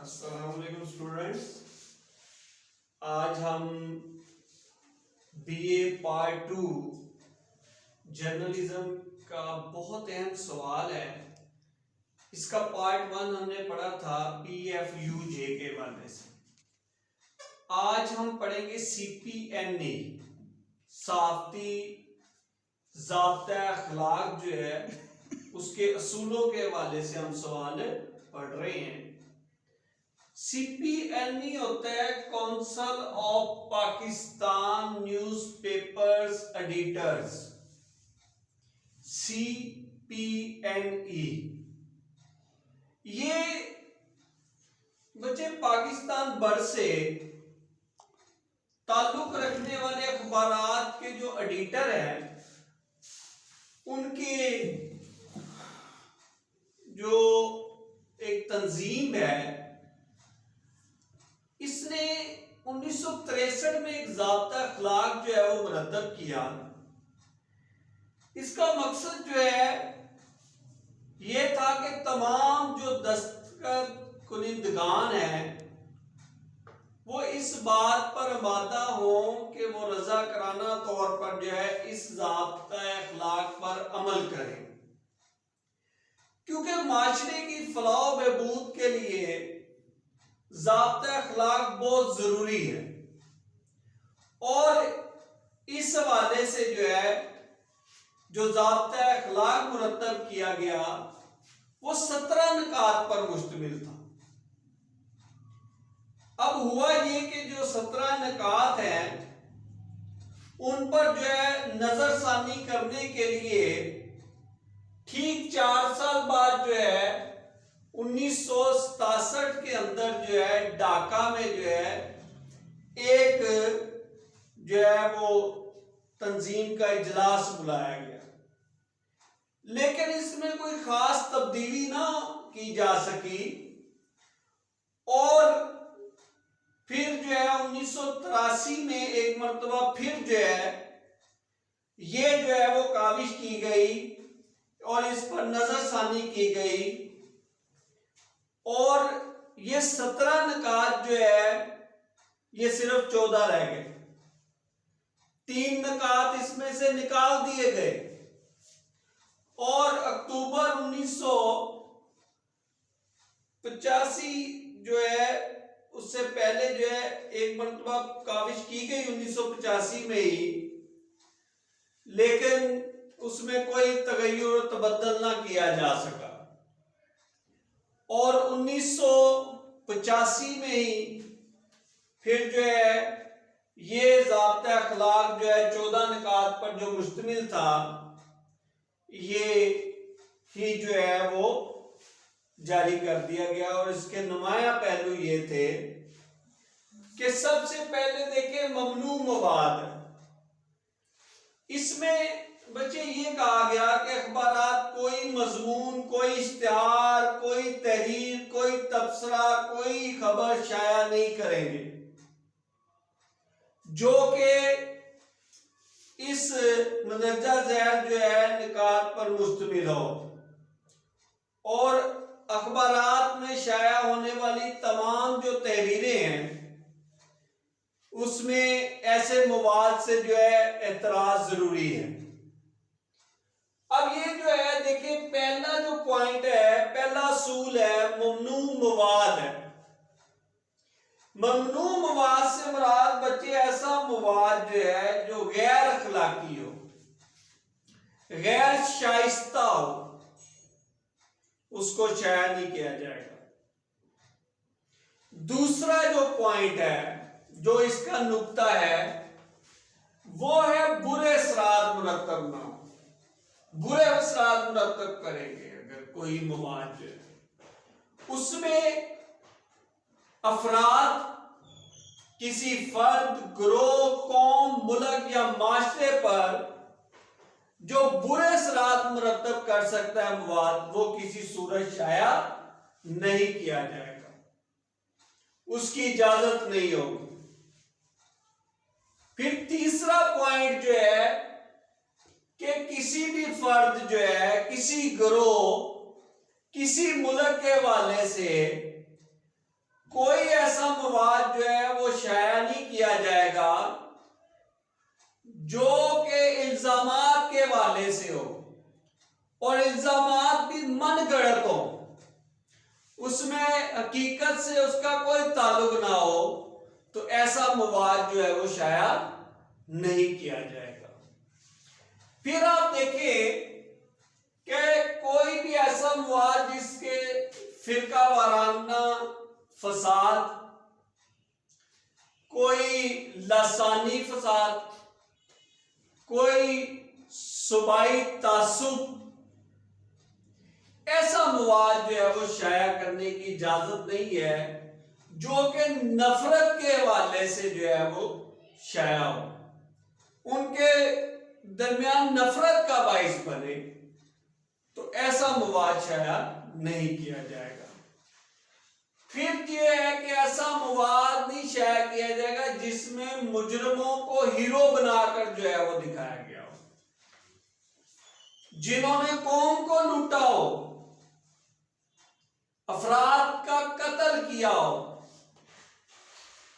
السلام علیکم اسٹوڈنٹس، آج ہم بی اے پارٹ 2 جرنلزم کا بہت اہم سوال ہے. اس کا پارٹ 1 ہم نے پڑھا تھا پی ایف یو جے کے حوالے سے. آج ہم پڑھیں گے سی پی این ای، صحافتی ضابطۂ اخلاق جو ہے اس کے اصولوں کے حوالے سے ہم سوال پڑھ رہے ہیں. سی پی این ای ہوتا ہے council of Pakistan news papers editors, C P N E. یہ بچے پاکستان بھر سے تعلق رکھنے والے اخبارات کے جو ایڈیٹر ہیں ان کے جو ایک تنظیم ہے، اس نے 1963 میں ایک ضابطہ اخلاق جو ہے وہ مرتب کیا. اس کا مقصد جو ہے یہ تھا کہ تمام جو دستخط کنندگان ہیں وہ اس بات پر آمادہ ہوں کہ وہ رضاکارانہ طور پر جو ہے اس ضابطۂ اخلاق پر عمل کریں، کیونکہ معاشرے کی فلاح و بہبود کے لیے ضابطۂ اخلاق بہت ضروری ہے. اور اس حوالے سے جو ہے جو ضابطۂ اخلاق مرتب کیا گیا وہ 17 نکات پر مشتمل تھا. اب ہوا یہ کہ جو 17 نکات ہیں ان پر جو ہے نظر ثانی کرنے کے لیے ٹھیک 4 سال بعد جو ہے 1967 کے اندر جو ہے ڈھاکہ میں جو ہے ایک جو ہے وہ تنظیم کا اجلاس بلایا گیا، لیکن اس میں کوئی خاص تبدیلی نہ کی جا سکی. اور پھر جو ہے 1983 میں ایک مرتبہ پھر جو ہے یہ جو ہے وہ کاوش کی گئی اور اس پر نظر ثانی کی گئی، اور یہ 17 نکات جو ہے یہ صرف 14 رہ گئے. 3 نکات اس میں سے نکال دیے گئے، اور اکتوبر 1985 جو ہے اس سے پہلے جو ہے ایک مرتبہ کاوش کی گئی 1985 میں ہی، لیکن اس میں کوئی تغیر و تبدل نہ کیا جا سکا. اور 1985 میں ہی پھر جو ہے یہ ضابطۂ اخلاق جو ہے 14 نکات پر جو مشتمل تھا یہ ہی جو ہے وہ جاری کر دیا گیا. اور اس کے نمایاں پہلو یہ تھے کہ سب سے پہلے دیکھیں ممنوع مواد. اس میں بچے یہ کہا گیا کہ اخبارات کوئی مضمون، کوئی اشتہار، کوئی تحریر، کوئی تبصرہ، کوئی خبر شائع نہیں کریں گے جو کہ اس مندرجہ ذیل جو ہے نکات پر مشتمل ہو. اور اخبارات میں شائع ہونے والی تمام جو تحریریں ہیں اس میں ایسے مواد سے جو ہے اعتراض ضروری ہے. اب یہ جو ہے دیکھیں پہلا جو پوائنٹ ہے، پہلا اصول ہے ممنوع مواد ہے. ممنوع مواد سے مراد بچے ایسا مواد جو ہے جو غیر اخلاقی ہو، غیر شائستہ ہو، اس کو شائع نہیں کیا جائے گا. دوسرا جو پوائنٹ ہے، جو اس کا نقطہ ہے، وہ ہے برے اثرات مرتب نہ ہو. برے اثرات مرتب کریں گے اگر کوئی مواد جو ہے اس میں افراد، کسی فرد، گروہ، قوم، ملک یا معاشرے پر جو برے اثرات مرتب کر سکتا ہے مواد، وہ کسی صورت شائع نہیں کیا جائے گا، اس کی اجازت نہیں ہوگی. پھر تیسرا پوائنٹ جو ہے کہ کسی بھی فرد جو ہے، کسی گروہ، کسی ملک کے حوالے سے کوئی ایسا مواد جو ہے وہ شائع نہیں کیا جائے گا جو کہ الزامات کے حوالے سے ہو اور الزامات بھی من گڑت ہو، اس میں حقیقت سے اس کا کوئی تعلق نہ ہو، تو ایسا مواد جو ہے وہ شائع نہیں کیا جائے گا۔ پھر آپ دیکھیں کہ کوئی بھی ایسا مواد جس کے فرقہ وارانہ فساد، کوئی لسانی فساد، کوئی صوبائی تعصب، ایسا مواد جو ہے وہ شائع کرنے کی اجازت نہیں ہے جو کہ نفرت کے حوالے سے جو ہے وہ شائع ہو، ان کے درمیان نفرت کا باعث بنے، تو ایسا مواد شائع نہیں کیا جائے گا۔ پھر یہ ہے کہ ایسا مواد نہیں شائع کیا جائے گا جس میں مجرموں کو ہیرو بنا کر جو ہے وہ دکھایا گیا ہو، جنہوں نے قوم کو لوٹا ہو، افراد کا قتل کیا ہو،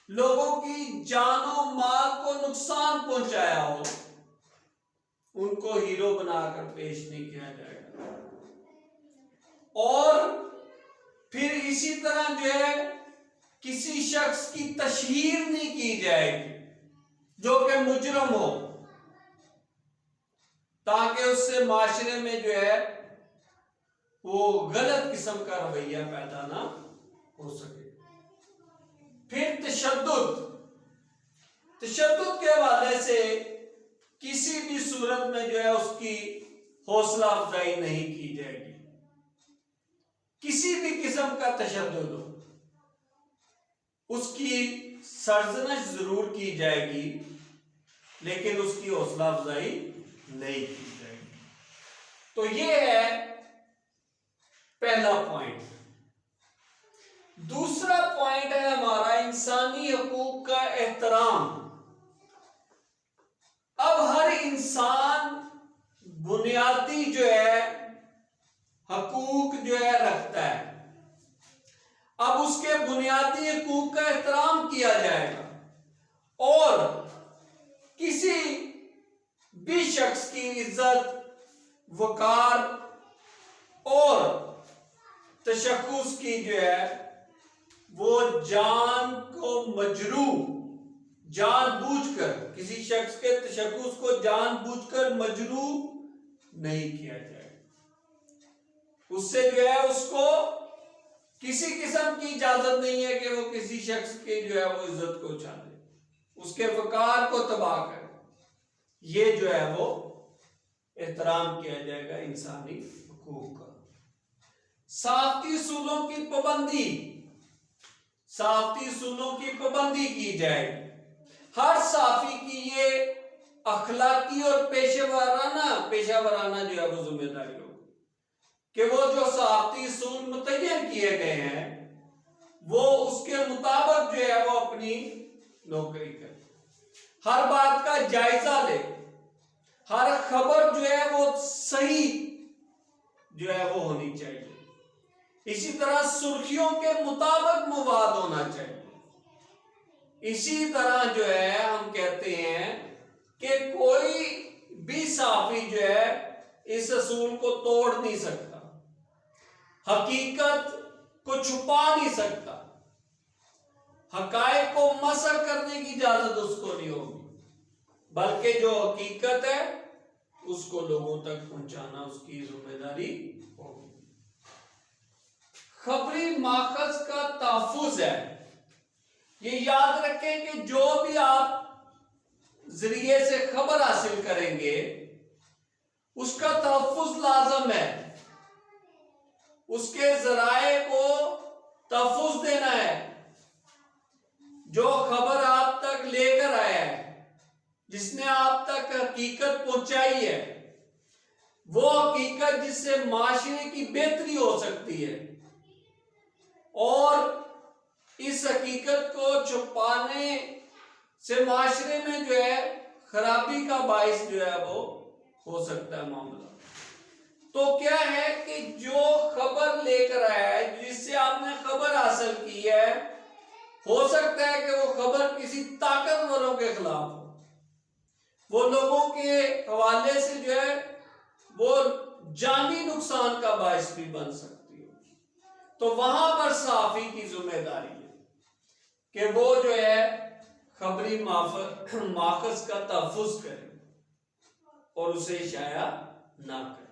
لوگوں کی جان و مال کو نقصان پہنچایا ہو، ان کو ہیرو بنا کر پیش نہیں کیا جائے گا۔ اور پھر اسی طرح جو ہے کسی شخص کی تشہیر نہیں کی جائے گی جو کہ مجرم ہو، تاکہ اس سے معاشرے میں جو ہے وہ غلط قسم کا رویہ پیدا نہ ہو سکے۔ پھر تشدد کے حوالے سے کسی بھی صورت میں جو ہے اس کی حوصلہ افزائی نہیں کی جائے گی۔ کسی بھی قسم کا تشدد ہو، اس کی سرزنش ضرور کی جائے گی لیکن اس کی حوصلہ افزائی نہیں کی جائے گی۔ تو یہ ہے پہلا پوائنٹ۔ دوسرا پوائنٹ ہے ہمارا انسانی حقوق کا احترام۔ اب ہر انسان بنیادی جو ہے حقوق جو ہے رکھتا ہے، اب اس کے بنیادی حقوق کا احترام کیا جائے گا اور کسی بھی شخص کی عزت، وقار اور تشخص کی جو ہے وہ جان کو مجروح، جان بوجھ کر کسی شخص کے تشخص کو جان بوجھ کر مجروح نہیں کیا جائے، اس سے جو ہے اس کو کسی قسم کی اجازت نہیں ہے کہ وہ کسی شخص کے جو ہے وہ عزت کو اچھالے، اس کے وقار کو تباہ کرے۔ یہ جو ہے وہ احترام کیا جائے گا انسانی حقوق کا۔ سختی اصولوں کی پابندی، سختی اصولوں کی پابندی کی جائے گی۔ ہر صحافی کی یہ اخلاقی اور پیشہ ورانہ جو ہے وہ ذمہ داری ہوگی کہ وہ جو صحافتی اصول متعین کیے گئے ہیں وہ اس کے مطابق جو ہے وہ اپنی نوکری کرے، ہر بات کا جائزہ لے، ہر خبر جو ہے وہ صحیح جو ہے وہ ہونی چاہیے، اسی طرح سرخیوں کے مطابق مواد ہونا چاہیے۔ اسی طرح جو ہے ہم کہتے ہیں کہ کوئی بھی صحافی جو ہے اس اصول کو توڑ نہیں سکتا، حقیقت کو چھپا نہیں سکتا، حقائق کو مسخ کرنے کی اجازت اس کو نہیں ہوگی، بلکہ جو حقیقت ہے اس کو لوگوں تک پہنچانا اس کی ذمہ داری ہوگی۔ خبری ماخذ کا تحفظ ہے۔ یہ یاد رکھیں کہ جو بھی آپ ذریعے سے خبر حاصل کریں گے اس کا تحفظ لازم ہے، اس کے ذرائع کو تحفظ دینا ہے۔ جو خبر آپ تک لے کر آیا ہے، جس نے آپ تک حقیقت پہنچائی ہے، وہ حقیقت جس سے معاشرے کی بہتری ہو سکتی ہے، اور اس حقیقت کو چھپانے سے معاشرے میں جو ہے خرابی کا باعث جو ہے وہ ہو سکتا ہے معاملہ۔ تو کیا ہے کہ جو خبر لے کر آیا ہے، جس سے آپ نے خبر حاصل کی ہے، ہو سکتا ہے کہ وہ خبر کسی طاقتوروں کے خلاف ہو، وہ لوگوں کے حوالے سے جو ہے وہ جانی نقصان کا باعث بھی بن سکتی ہو، تو وہاں پر صحافی کی ذمہ داری ہے کہ وہ جو ہے خبری ماخذ کا تحفظ کرے اور اسے شائع نہ کرے۔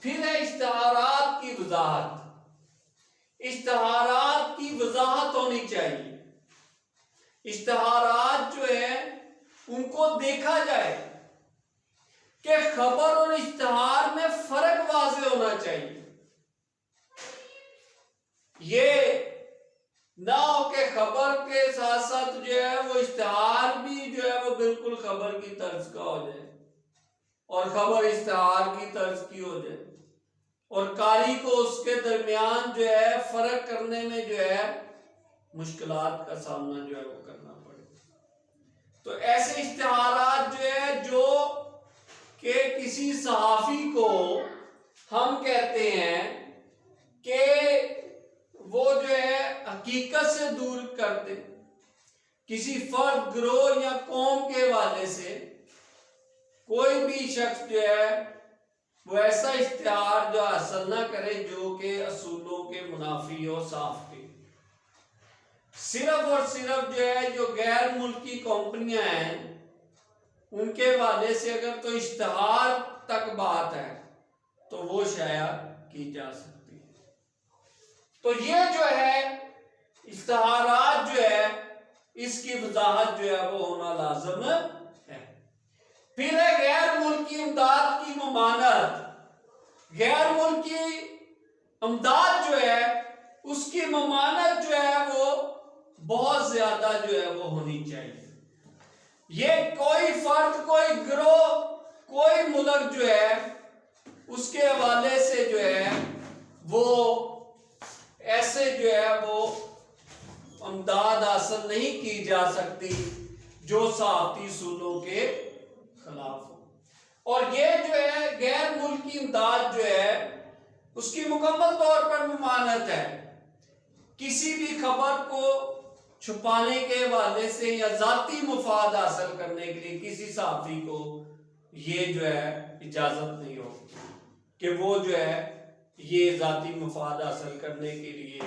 پھر ہے اشتہارات کی وضاحت۔ اشتہارات کی وضاحت ہونی چاہیے، اشتہارات جو ہے ان کو دیکھا جائے کہ خبر اور اشتہار میں فرق واضح ہونا چاہیے، یہ نہ ہو کہ خبر کے ساتھ ساتھ جو ہے وہ اشتہار بھی جو ہے وہ بالکل خبر کی طرز کا ہو جائے اور خبر اشتہار کی طرز کی ہو جائے اور قاری کو اس کے درمیان جو ہے فرق کرنے میں جو ہے مشکلات کا سامنا جو ہے وہ کرنا پڑے۔ تو ایسے اشتہارات جو ہے جو کہ کسی صحافی کو ہم کہتے ہیں کہ وہ جو ہے حقیقت سے دور کر دے، کسی فرد، گروہ یا قوم کے حوالے سے کوئی بھی شخص جو ہے وہ ایسا اشتہار جو حاصل نہ کرے جو کہ اصولوں کے منافی ہو، صاف کے۔ صرف اور صرف جو ہے جو غیر ملکی کمپنیاں ہیں ان کے حوالے سے اگر تو اشتہار تک بات ہے تو وہ شائع کی جا سکتی ہے۔ تو یہ جو ہے اشتہارات جو ہے اس کی وضاحت جو ہے وہ ہونا لازم ہے۔ پھر ہے غیر ملکی امداد کی ممانعت۔ غیر ملکی امداد جو ہے اس کی ممانعت جو ہے وہ بہت زیادہ جو ہے وہ ہونی چاہیے۔ یہ کوئی فرد، کوئی گروہ، کوئی ملک جو ہے اس کے حوالے سے جو ہے وہ ایسے جو ہے وہ امداد حاصل نہیں کی جا سکتی جو صحافتی اصولوں کے خلاف ہو۔ اور یہ جو ہے غیر ملکی امداد جو ہے اس کی مکمل طور پر ممانعت ہے۔ کسی بھی خبر کو چھپانے کے حوالے سے یا ذاتی مفاد حاصل کرنے کے لیے کسی صحافی کو یہ جو ہے اجازت نہیں ہوگی کہ وہ جو ہے یہ ذاتی مفاد حاصل کرنے کے لیے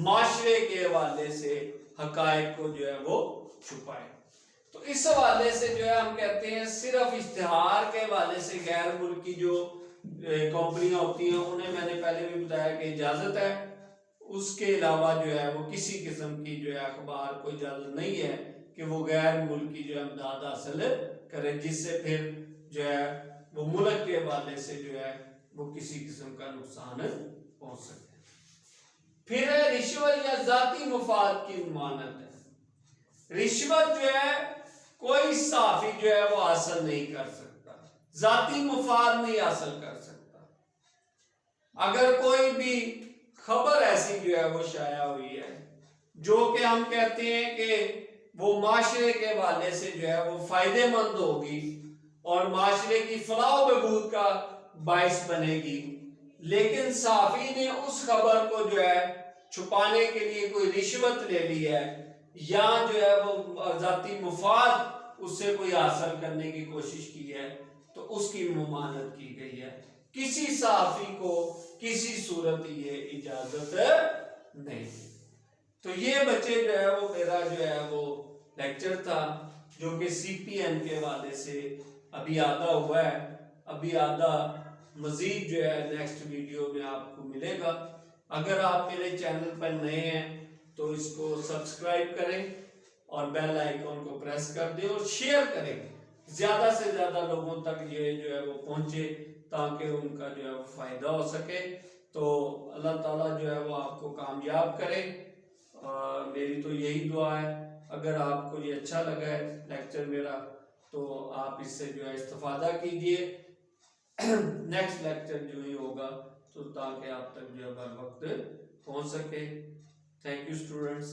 معاشرے کے حوالے سے حقائق کو جو ہے وہ چھپائے۔ تو اس حوالے سے جو ہے ہم کہتے ہیں صرف اشتہار کے حوالے سے غیر ملکی جو کمپنیاں ہوتی ہیں انہیں میں نے پہلے بھی بتایا کہ اجازت ہے، اس کے علاوہ جو ہے وہ کسی قسم کی جو ہے اخبار کو اجازت نہیں ہے کہ وہ غیر ملکی جو ہے امداد حاصل کرے جس سے پھر جو ہے وہ ملک کے حوالے سے جو ہے وہ کسی قسم کا نقصان پہنچ سکے۔ پھر ہے رشوت یا ذاتی مفاد کی ممانعت ہے۔ رشوت جو ہے کوئی صحافی جو ہے وہ حاصل نہیں کر سکتا، ذاتی مفاد نہیں حاصل کر سکتا۔ اگر کوئی بھی خبر ایسی جو ہے وہ شائع ہوئی ہے جو کہ ہم کہتے ہیں کہ وہ معاشرے کے حوالے سے جو ہے وہ فائدہ مند ہوگی اور معاشرے کی فلاح و بہبود کا باعث بنے گی، لیکن صحافی نے اس خبر کو جو ہے چھپانے کے لیے کوئی رشوت لے لی ہے یا جو ہے وہ ذاتی مفاد اس سے کوئی حاصل کرنے کی کوشش کی ہے تو اس کی ممانعت کی گئی ہے۔ کسی صحافی کو کسی صورت یہ اجازت نہیں۔ تو یہ بچے جو ہے وہ میرا جو ہے وہ لیکچر تھا جو کہ سی پی این کے حوالے سے ابھی آدھا ہوا ہے، ابھی آدھا مزید جو ہے نیکسٹ ویڈیو میں آپ کو ملے گا۔ اگر آپ میرے چینل پر نئے ہیں تو اس کو سبسکرائب کریں اور بیل آئیکن کو پریس کر دیں اور شیئر کریں، زیادہ سے زیادہ لوگوں تک یہ جو ہے وہ پہنچے تاکہ ان کا جو ہے وہ فائدہ ہو سکے۔ تو اللہ تعالیٰ جو ہے وہ آپ کو کامیاب کرے، میری تو یہی دعا ہے۔ اگر آپ کو یہ اچھا لگا ہے لیکچر میرا تو آپ اس سے جو ہے استفادہ کیجئے، نیکسٹ لیکچر جو ہی ہوگا تو تاکہ آپ تک جو ہے بر وقت پہنچ سکے۔ Thank you students.